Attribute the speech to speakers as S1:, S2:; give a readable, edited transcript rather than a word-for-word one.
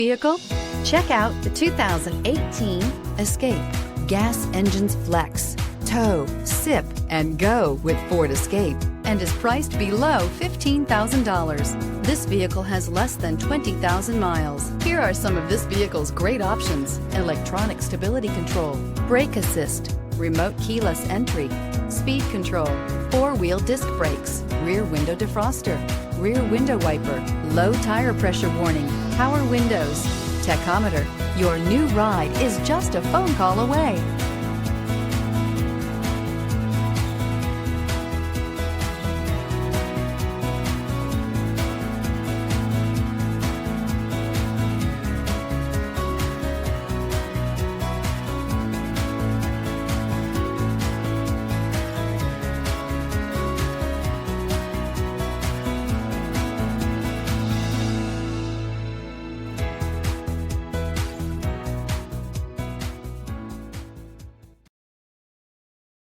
S1: vehicle? Check out the 2018 Escape. Gas engines flex, tow, sip, and go with Ford Escape, and is priced below $15,000. This vehicle has less than 20,000 miles. Here are some of this vehicle's great options: electronic stability control, brake assist, remote keyless entry, speed control, four-wheel disc brakes, rear window defroster, rear window wiper, low tire pressure warning, power windows, tachometer. Your new ride is just a phone call away.